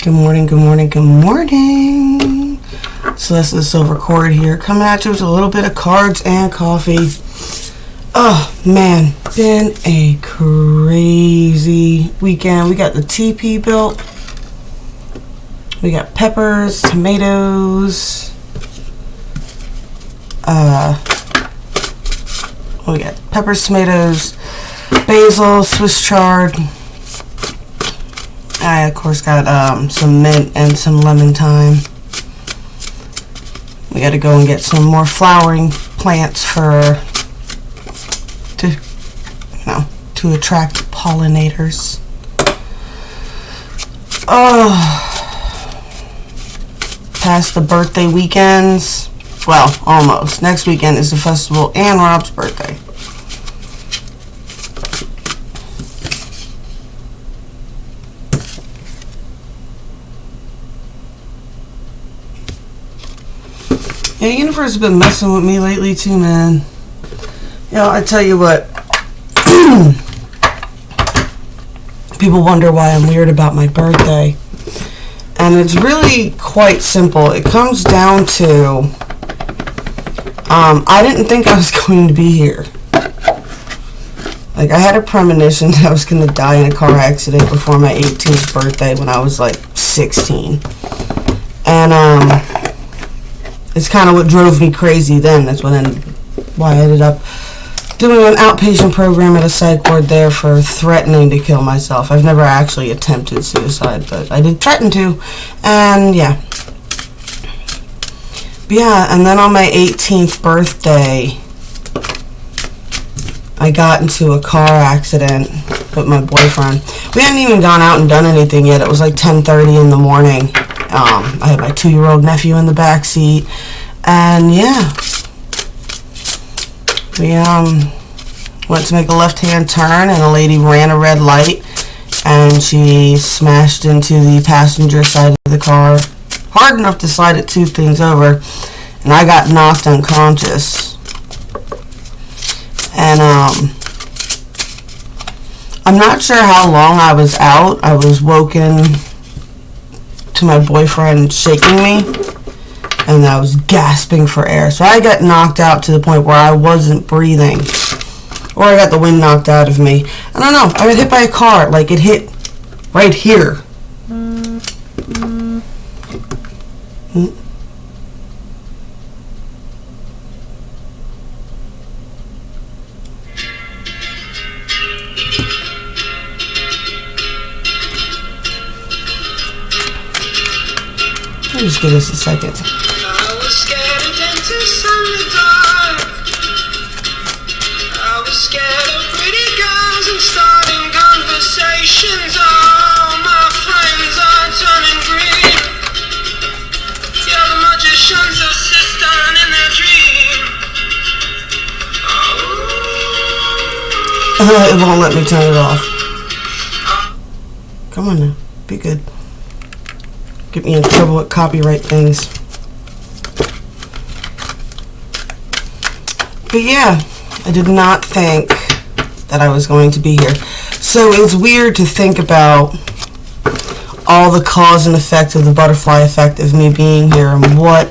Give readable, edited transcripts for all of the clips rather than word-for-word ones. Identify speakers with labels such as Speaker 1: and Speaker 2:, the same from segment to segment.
Speaker 1: Good morning, good morning, good morning. Celeste Silver Cord here, coming at you with a little bit of cards and coffee. Oh man, been a crazy weekend. We got the TP built. We got peppers, tomatoes. We got peppers, tomatoes, basil, Swiss chard. I, of course, got some mint and some lemon thyme. We got to go and get some more flowering plants to attract pollinators. Oh, past the birthday weekends. Well, almost. Next weekend is the festival and Rob's birthday. Yeah, the universe has been messing with me lately too, man. You know, I tell you what. People wonder why I'm weird about my birthday. And it's really quite simple. It comes down to, I didn't think I was going to be here. Like, I had a premonition that I was going to die in a car accident before my 18th birthday when I was like 16. And, it's kind of what drove me crazy then. That's why I ended up doing an outpatient program at a psych ward there for threatening to kill myself. I've never actually attempted suicide, but I did threaten to. And yeah. But yeah, and then on my 18th birthday, I got into a car accident with my boyfriend. We hadn't even gone out and done anything yet. It was like 10:30 in the morning. I had my 2-year-old nephew in the back seat, and yeah, we went to make a left-hand turn, and a lady ran a red light, and she smashed into the passenger side of the car, hard enough to slide it 2 things over, and I got knocked unconscious. And I'm not sure how long I was out. I was woken to my boyfriend shaking me, and I was gasping for air. So I got knocked out to the point where I wasn't breathing, or I got the wind knocked out of me. I don't know. I was hit by a car. Like, it hit right here. Just give us a second.
Speaker 2: I was scared of dentists in the dark. I was scared of pretty girls and starting conversations. All my friends are turning green. Yeah, the magician's assistant in their dream.
Speaker 1: It won't let me turn it off. Come on now. Be good. Get me in trouble with copyright things. But yeah, I did not think that I was going to be here. So it's weird to think about all the cause and effect of the butterfly effect of me being here and what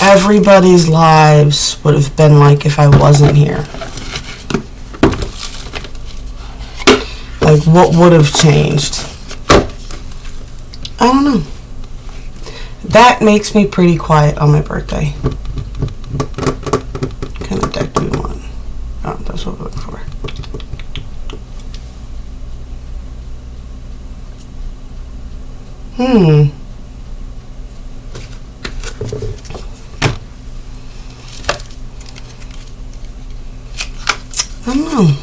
Speaker 1: everybody's lives would have been like if I wasn't here. Like, what would have changed? I don't know. That makes me pretty quiet on my birthday. What kind of deck do you want? Oh, that's what we're looking for. I don't know.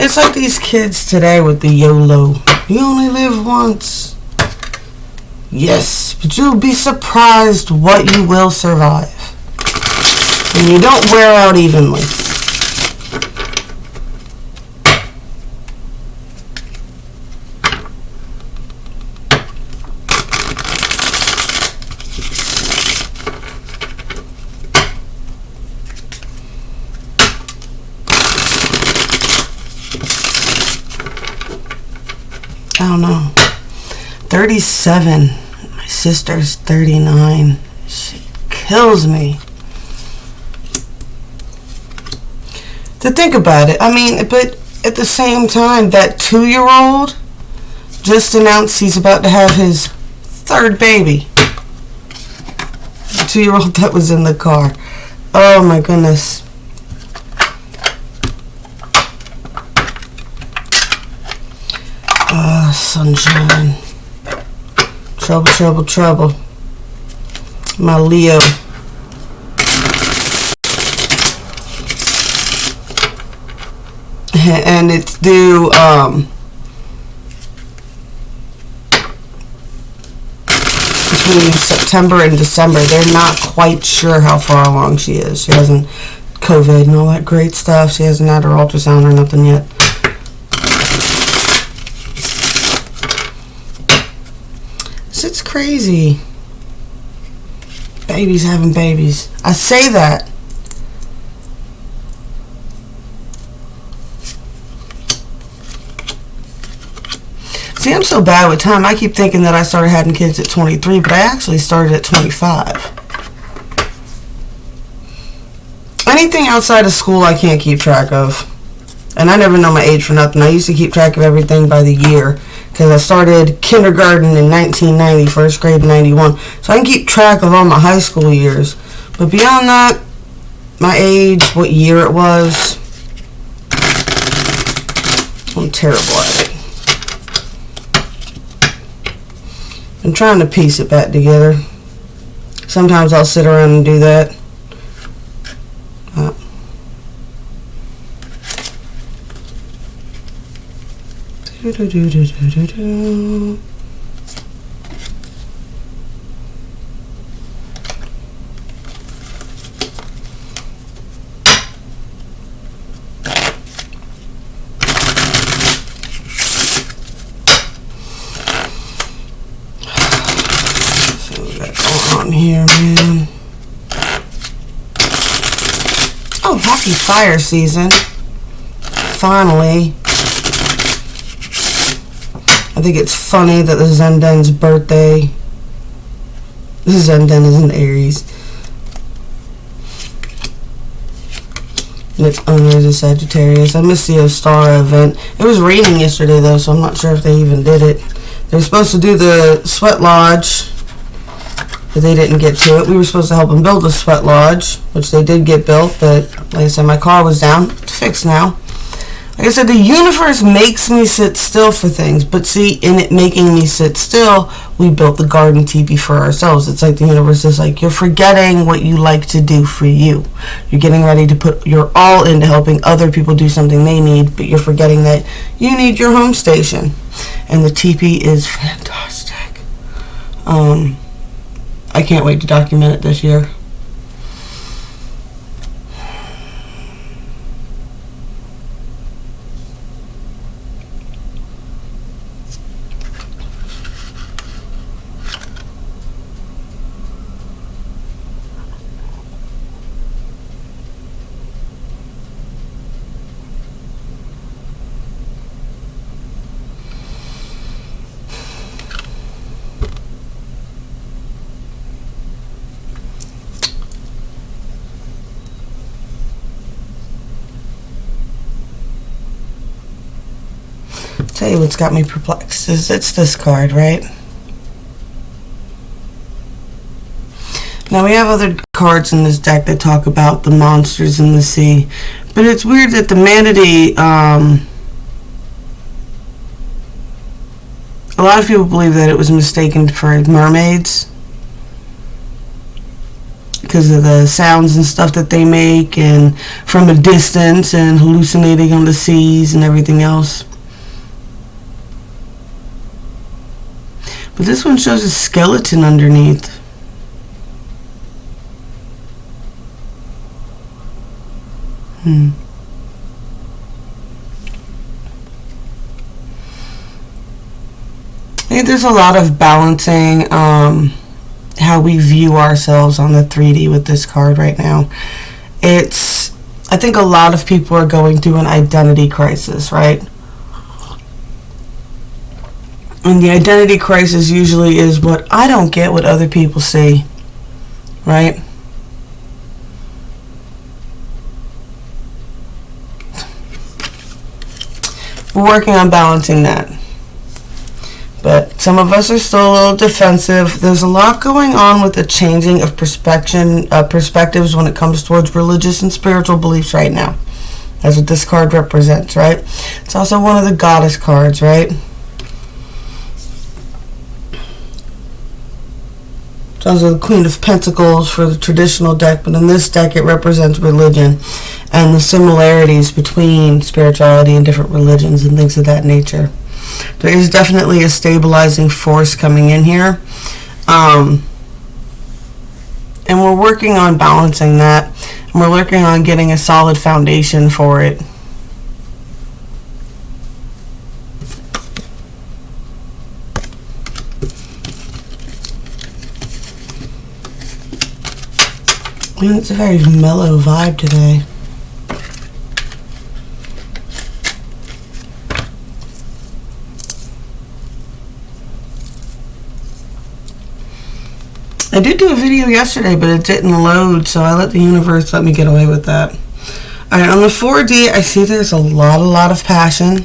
Speaker 1: It's like these kids today with the YOLO. You only live once. Yes, but you'll be surprised what you will survive. And you don't wear out evenly. I don't know. 37. My sister's 39. She kills me. To think about it. I mean, but at the same time, that 2-year-old just announced he's about to have his 3rd baby. The 2-year-old that was in the car. Oh my goodness. Sunshine. Trouble, trouble, trouble. My Leo. And it's due between September and December. They're not quite sure how far along she is. She hasn't COVID and all that great stuff. She hasn't had her ultrasound or nothing yet. It's crazy. Babies having babies. I say that. See, I'm so bad with time. I keep thinking that I started having kids at 23, but I actually started at 25. Anything outside of school I can't keep track of. And I never know my age for nothing. I used to keep track of everything by the year. Because I started kindergarten in 1990, first grade in 91. So I can keep track of all my high school years. But beyond that, my age, what year it was, I'm terrible at it. I'm trying to piece it back together. Sometimes I'll sit around and do that. On here, man. Oh, happy fire season. Finally. I think it's funny that the Zenden's birthday. Zenden is an Aries. And its owner is a Sagittarius. I missed the Ostara event. It was raining yesterday though, so I'm not sure if they even did it. They were supposed to do the sweat lodge, but they didn't get to it. We were supposed to help them build the sweat lodge, which they did get built, but like I said, my car was down. It's fixed now. Like I said, the universe makes me sit still for things, but see, in it making me sit still, we built the garden teepee for ourselves. It's like the universe is like, you're forgetting what you like to do for you. You're getting ready to put your all into helping other people do something they need, but you're forgetting that you need your home station. And the teepee is fantastic. I can't wait to document it this year. Tell you what's got me perplexed is it's this card, right? Now we have other cards in this deck that talk about the monsters in the sea, but it's weird that the manatee, a lot of people believe that it was mistaken for mermaids because of the sounds and stuff that they make and from a distance and hallucinating on the seas and everything else. But this one shows a skeleton underneath. I think there's a lot of balancing how we view ourselves on the 3D with this card right now. I think a lot of people are going through an identity crisis, right? And the identity crisis usually is what I don't get what other people see, right? We're working on balancing that. But some of us are still a little defensive. There's a lot going on with the changing of perspectives when it comes towards religious and spiritual beliefs right now. That's what this card represents, right? It's also one of the goddess cards, right? It's also the Queen of Pentacles for the traditional deck, but in this deck it represents religion and the similarities between spirituality and different religions and things of that nature. There is definitely a stabilizing force coming in here. And we're working on balancing that. And we're working on getting a solid foundation for it. And it's a very mellow vibe today. I did do a video yesterday, but it didn't load, so I let the universe let me get away with that. Alright, on the 4D, I see there's a lot of passion,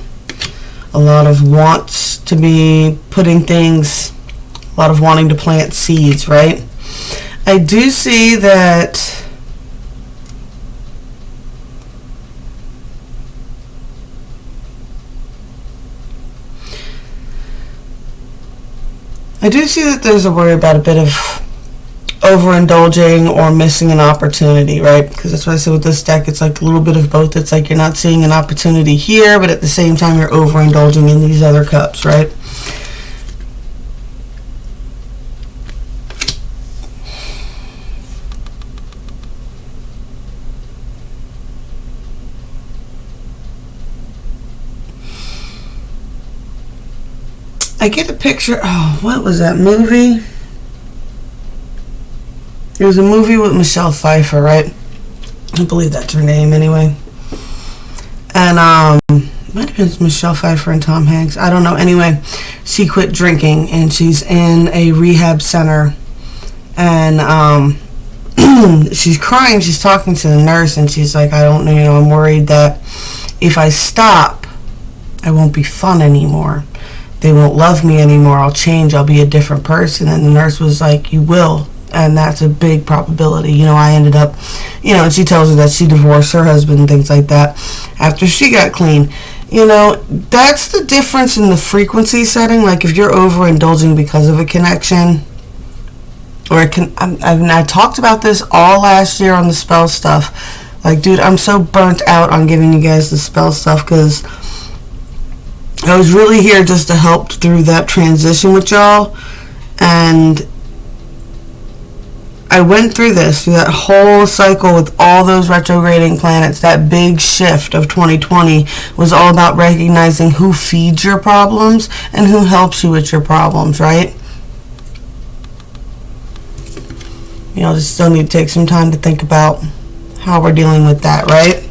Speaker 1: a lot of wants to be putting things, a lot of wanting to plant seeds, right? I do see that there's a worry about a bit of overindulging or missing an opportunity, right? Because that's what I said with this deck. It's like a little bit of both. It's like you're not seeing an opportunity here, but at the same time you're overindulging in these other cups, right? I get a picture. Oh, what was that movie? It was a movie with Michelle Pfeiffer, right? I believe that's her name anyway. And might have been Michelle Pfeiffer and Tom Hanks. I don't know. Anyway, she quit drinking and she's in a rehab center. And she's crying. She's talking to the nurse and she's like, I don't know, I'm worried that if I stop, I won't be fun anymore. They won't love me anymore. I'll change. I'll be a different person. And the nurse was like, you will. And that's a big probability. You know, I ended up, and she tells her that she divorced her husband and things like that after she got clean. You know, that's the difference in the frequency setting. Like if you're overindulging because of a connection, or I talked about this all last year on the spell stuff. Like, dude, I'm so burnt out on giving you guys the spell stuff because I was really here just to help through that transition with y'all. And I went through that whole cycle with all those retrograding planets. That big shift of 2020 was all about recognizing who feeds your problems and who helps you with your problems, right? Just still need to take some time to think about how we're dealing with that, right?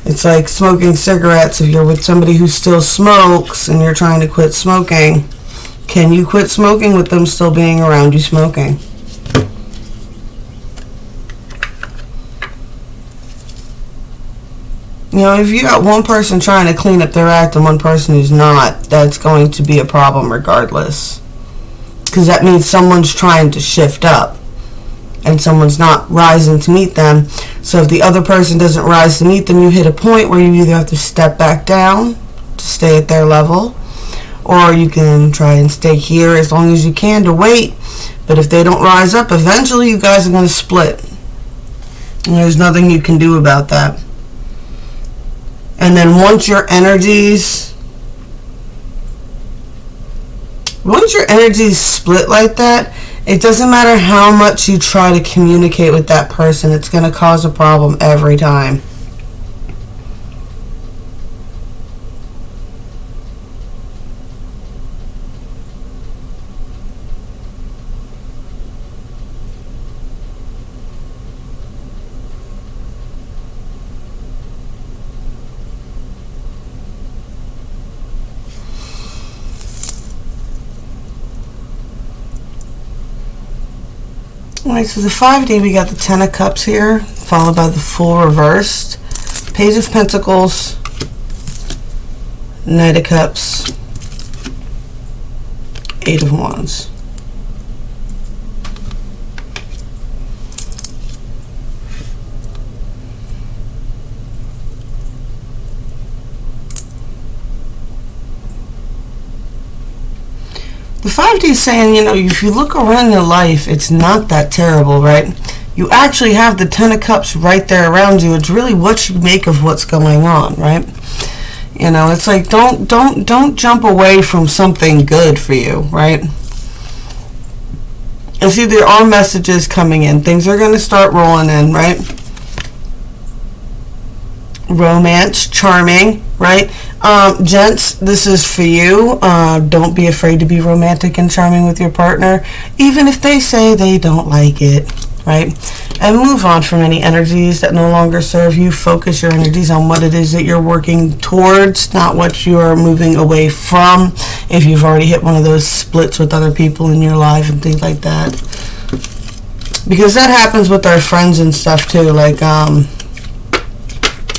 Speaker 1: It's like smoking cigarettes. If you're with somebody who still smokes and you're trying to quit smoking, can you quit smoking with them still being around you smoking? If you got one person trying to clean up their act and one person who's not, that's going to be a problem regardless. Because that means someone's trying to shift up and someone's not rising to meet them. So if the other person doesn't rise to meet them, you hit a point where you either have to step back down to stay at their level, or you can try and stay here as long as you can to wait. But if they don't rise up, eventually you guys are going to split. And there's nothing you can do about that. And then once your energies split like that, it doesn't matter how much you try to communicate with that person, it's going to cause a problem every time. Alright, so the 5D, we got the Ten of Cups here, followed by the Fool reversed, Page of Pentacles, Knight of Cups, Eight of Wands. The 5D is saying, you know, if you look around your life, it's not that terrible, right? You actually have the Ten of Cups right there around you. It's really what you make of what's going on, right? You know, it's like don't jump away from something good for you, right? And see, there are messages coming in. Things are going to start rolling in, right? Romance, charming, right? Gents, this is for you. Don't be afraid to be romantic and charming with your partner, even if they say they don't like it, right? And move on from any energies that no longer serve you. Focus your energies on what it is that you're working towards, not what you're moving away from. If you've already hit one of those splits with other people in your life and things like that, because that happens with our friends and stuff too. Like,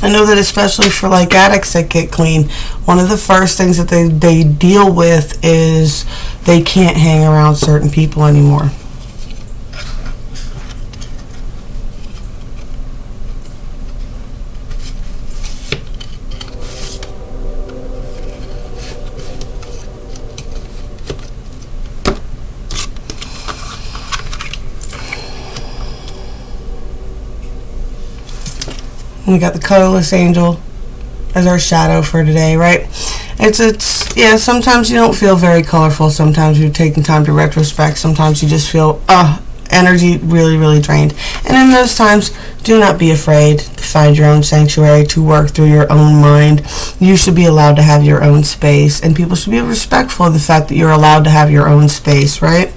Speaker 1: I know that especially for like addicts that get clean, one of the first things that they deal with is they can't hang around certain people anymore. We got the colorless angel as our shadow for today, right? It's yeah, sometimes you don't feel very colorful. Sometimes you're taking time to retrospect. Sometimes you just feel energy really drained. And in those times, do not be afraid to find your own sanctuary, to work through your own mind. You should be allowed to have your own space, and people should be respectful of the fact that you're allowed to have your own space, right?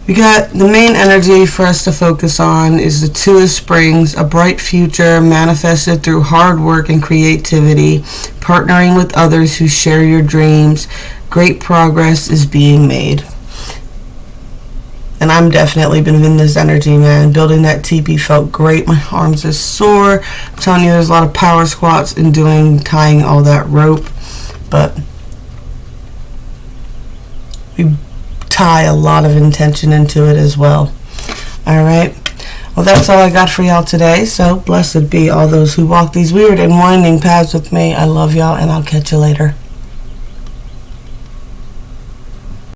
Speaker 1: We got the main energy for us to focus on is the Two of Springs, a bright future manifested through hard work and creativity, partnering with others who share your dreams. Great progress is being made. And I'm definitely been in this energy, man. Building that TP felt great. My arms are sore. I'm telling you, there's a lot of power squats and tying all that rope. But we tie a lot of intention into it as well. Alright, well, that's all I got for y'all today. So blessed be all those who walk these weird and winding paths with me. I love y'all, and I'll catch you later.